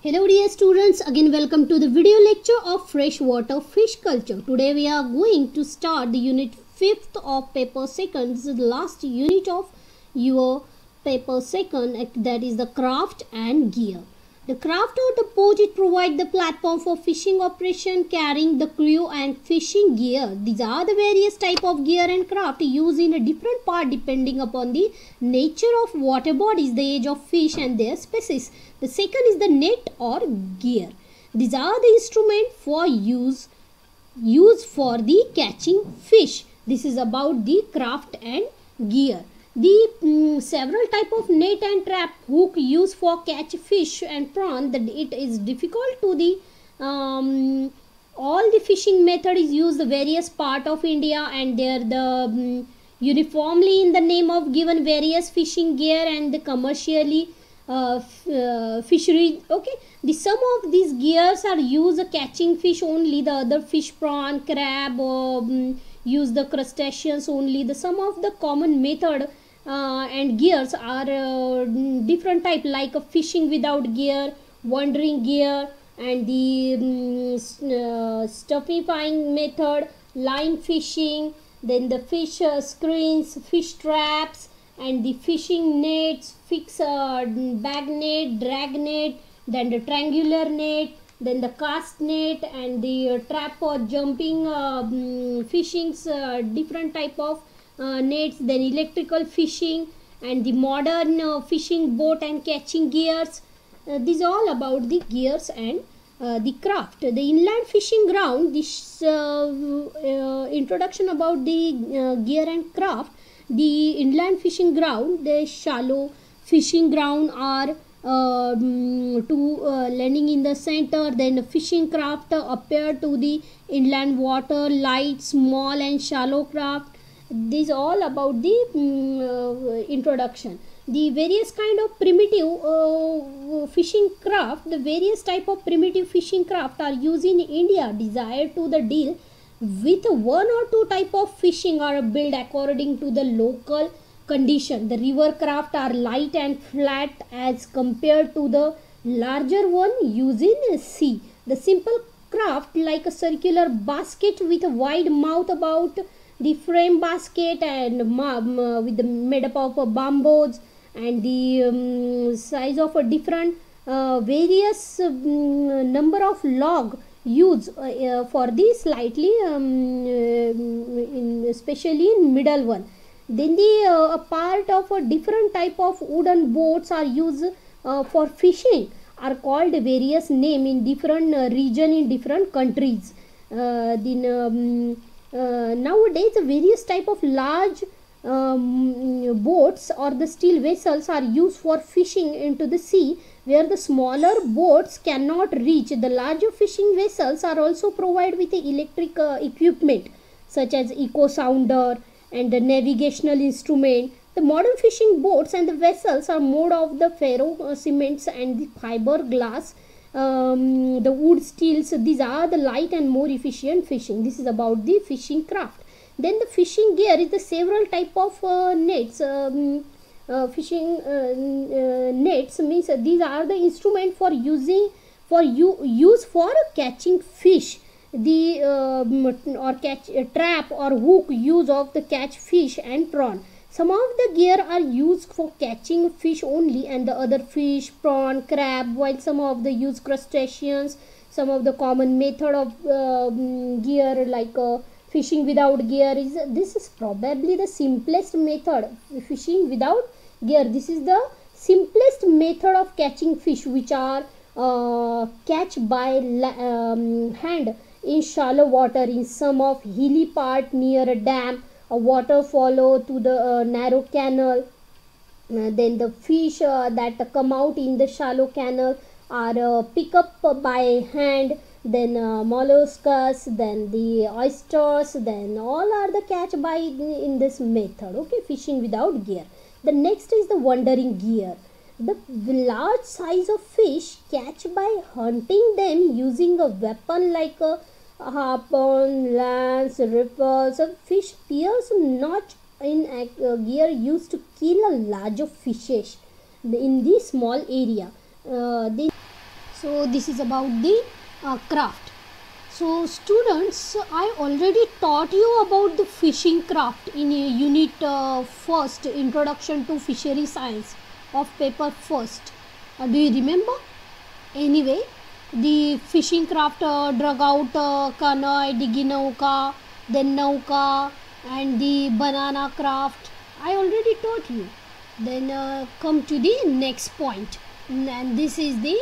Hello dear students, again welcome to the video lecture of freshwater fish culture. Today we are going to start the unit 5th of paper 2nd. This is the last unit of your paper 2nd, that is the craft and gear. The craft or the boat, it provides the platform for fishing operation, carrying the crew and fishing gear. These are the various type of gear and craft used in a different part depending upon the nature of water bodies, the age of fish and their species. The second is the net or gear. These are the instrument for use for the catching fish. This is about the craft and gear. The several type of net and trap hook used for catch fish and prawn, that it is difficult to the all the fishing method is used the various part of India, and they are the uniformly in the name of given various fishing gear and the commercially fishery. Okay, the some of these gears are used catching fish only, the other fish, prawn, crab, use the crustaceans only. The some of the common method and gears are different type, like a fishing without gear, wandering gear, and the stuffifying method, line fishing, then the fish screens, fish traps, and the fishing nets, fixed bag net, drag net, then the triangular net, then the cast net, and the trap for jumping fishings, different type of nets, then electrical fishing, and the modern fishing boat and catching gears. These are all about the gears and the craft. The inland fishing ground, this introduction about the gear and craft. The inland fishing ground, the shallow fishing ground are landing in the center. Then the fishing craft appear to the inland water, light, small and shallow craft. This all about the introduction. The various kind of primitive fishing craft, the various type of primitive fishing craft are used in India. Desired to the deal with one or two type of fishing are built according to the local condition. The river craft are light and flat as compared to the larger one used in sea. The simple craft like a circular basket with a wide mouth about the frame basket, and with the made up of bamboos, and the size of a different various number of log used for the slightly especially in middle one. Then the a part of a different type of wooden boats are used for fishing, are called various name in different region in different countries. Nowadays various type of large boats or the steel vessels are used for fishing into the sea, where the smaller boats cannot reach. The larger fishing vessels are also provided with the electric equipment such as echo sounder and the navigational instrument. The modern fishing boats and the vessels are made of the ferro cements and the fiber glass, the wood steels. These are the light and more efficient fishing. This is about the fishing craft. Then the fishing gear is the several type of nets. Fishing nets means these are the instrument for use for catching fish. The or catch trap or hook use of the catch fish and prawn. Some of the gear are used for catching fish only, and the other fish, prawn, crab, while some of the use crustaceans. Some of the common method of gear like fishing without gear this is probably the simplest method. Fishing without gear, this is the simplest method of catching fish, which are catch by hand in shallow water in some of hilly part near a dam, a water follow to the narrow canal. Then the fish that come out in the shallow canal are pick up by hand. Then mollusks, then the oysters, then all are the catch by in this method. Okay, fishing without gear. The next is the wandering gear. The large size of fish catch by hunting them using a weapon like a harpoon, lance, ripples. A fish pierce notch in gear used to kill a larger fishes in the small area. So this is about the craft. So students, I already taught you about the fishing craft in a unit first, introduction to fishery science of paper first. Do you remember? Anyway, the fishing craft drug out canoe, diginauka, then nauka, and the banana craft. I already taught you. Then come to the next point, and this is the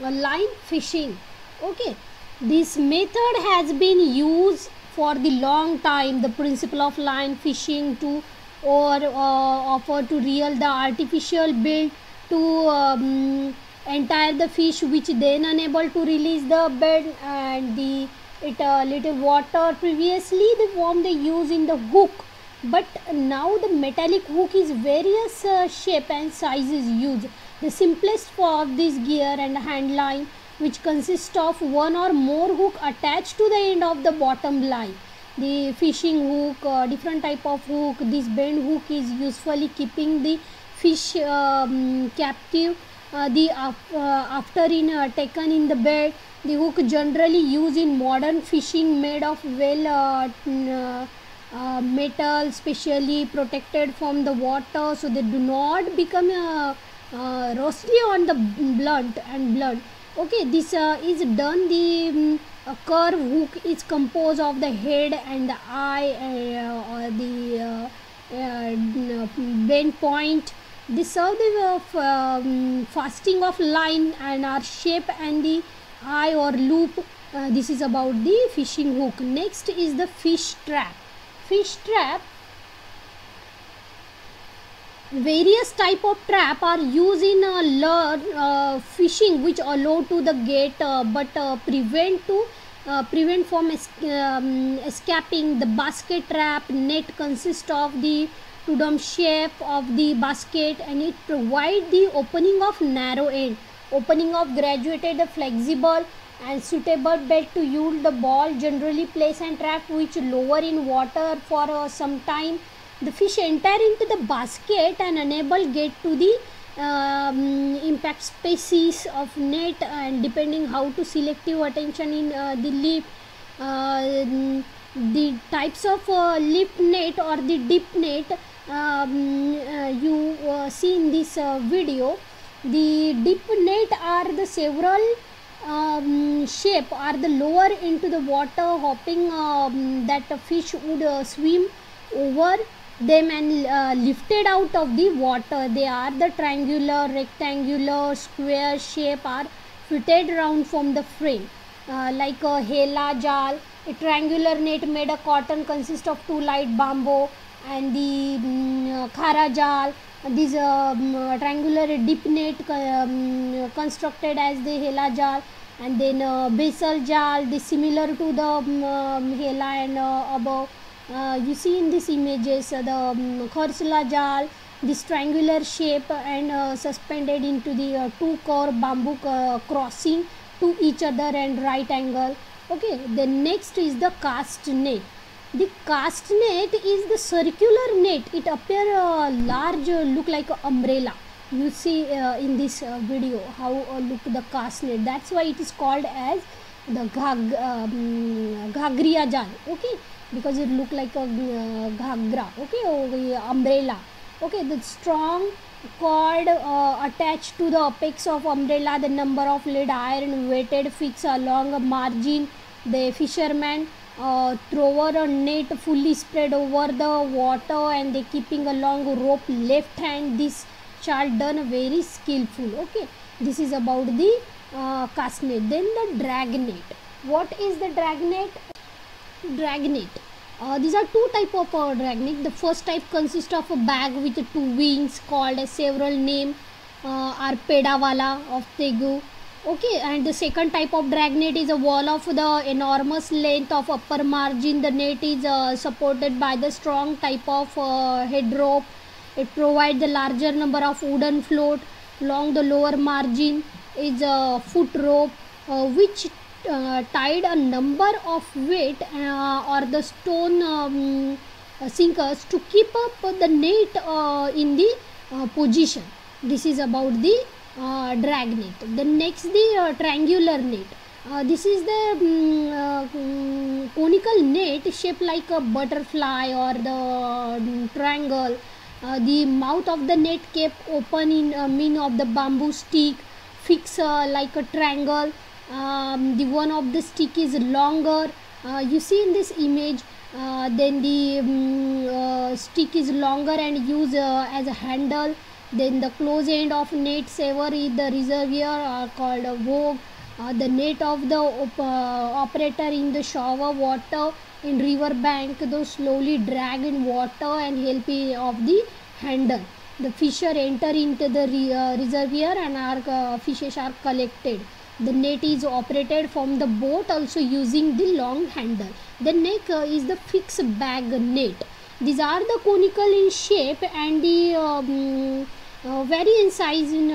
line fishing. Okay, this method has been used for the long time. The principle of line fishing to or offer to reel the artificial bait to entire the fish, which then unable to release the bait and the little water. Previously the form they use in the hook, but now the metallic hook is various shape and sizes used. The simplest for this gear and hand line, which consists of one or more hook attached to the end of the bottom line. The fishing hook, different type of hook. This bend hook is usefully keeping the fish captive. After taken in the bed, the hook generally used in modern fishing made of metal, specially protected from the water, so they do not become rusty on the blunt. Okay, this is done. The curve hook is composed of the head and the eye or the bend point. They serve the fasting of line and are shape and the eye or loop. This is about the fishing hook. Next is the fish trap. Fish trap. Various type of trap are used in lure fishing, which allow to the get but prevent from escaping. The basket trap net consists of the two-dome shape of the basket, and it provides the opening of narrow end, opening of graduated flexible and suitable bait to use the ball. Generally place and trap which lower in water for some time. The fish enter into the basket and enable get to the impact species of net, and depending how to selective attention in the lip. The types of lip net or the dip net you see in this video. The dip net are the several shape are the lower into the water, hoping that the fish would swim over them and lifted out of the water. They are the triangular, rectangular, square shape are fitted round from the frame, like a hela jal. A triangular net made of cotton consists of two light bamboo, and the khara jal. This triangular dip net constructed as the hela jal, and then basal jal, this similar to the hela and above. You see in these images the kharsla jal, this triangular shape and suspended into the two curved bamboo crossing to each other and right angle. Okay, the next is the cast net. The cast net is the circular net. It appear large, look like an umbrella. You see in this video how look the cast net. That's why it is called as the ghagriya jal. Okay, because it look like a ghagra. Okay, or umbrella. Okay, the strong cord attached to the apex of umbrella. The number of lead iron weighted fixed along a margin. The fisherman thrower a net fully spread over the water, and they keeping a long rope left hand. This child done very skillful. Okay, this is about the cast net. Then the drag net. What is the drag net? Drag net. These are two type of drag net. The first type consists of a bag with two wings called as several name are pedawala of Tegu. Okay, and the second type of drag net is a wall of the enormous length of upper margin. The net is supported by the strong type of head rope. It provides the larger number of wooden float. Along the lower margin is a foot rope which tied a number of weight or the stone sinkers to keep up the net in the position. This is about the drag net. Then next the triangular net. This is the conical net shaped like a butterfly or the triangle. The mouth of the net kept open in mean of the bamboo stick fixed like a triangle. The one of the stick is longer. You see in this image. Then the stick is longer and used as a handle. Then the close end of net saver is the reservoir called a vogue. The net of the operator in the shower water in river bank, those slowly drag in water and help of the handle. The fisher enter into the reservoir and our fishes are collected. The net is operated from the boat also using the long handle. The next is the fixed bag net. These are the conical in shape and the vary in size in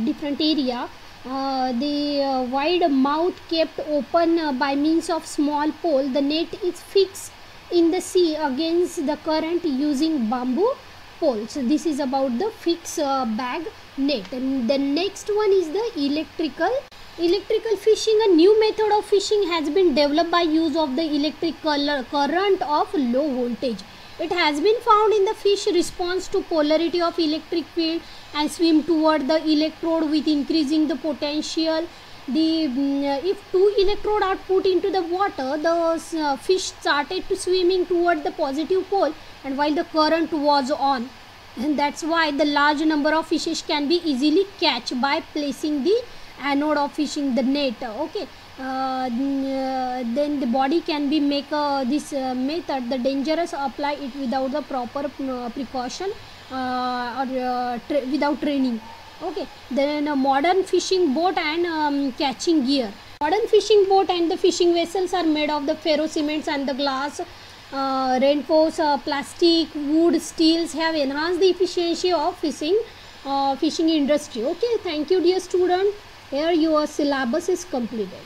different area. The wide mouth kept open by means of small pole. The net is fixed in the sea against the current using bamboo pole. So this is about the fixed bag net. And the next one is the electrical fishing. A new method of fishing has been developed by use of the electrical current of low voltage. It has been found in the fish response to polarity of electric field and swim toward the electrode with increasing the potential. If two electrodes are put into the water, the fish started to swimming toward the positive pole, and while the current was on, and that's why the large number of fishes can be easily catch by placing the anode of fishing the net. Okay. Then the body can be make this method the dangerous apply it without the proper precaution or without training. Okay. Then a modern fishing boat and catching gear. Modern fishing boat and the fishing vessels are made of the ferro cements and the glass. Reinforced plastic, wood, steels have enhanced the efficiency of fishing industry. Okay, thank you dear student. Here your syllabus is completed.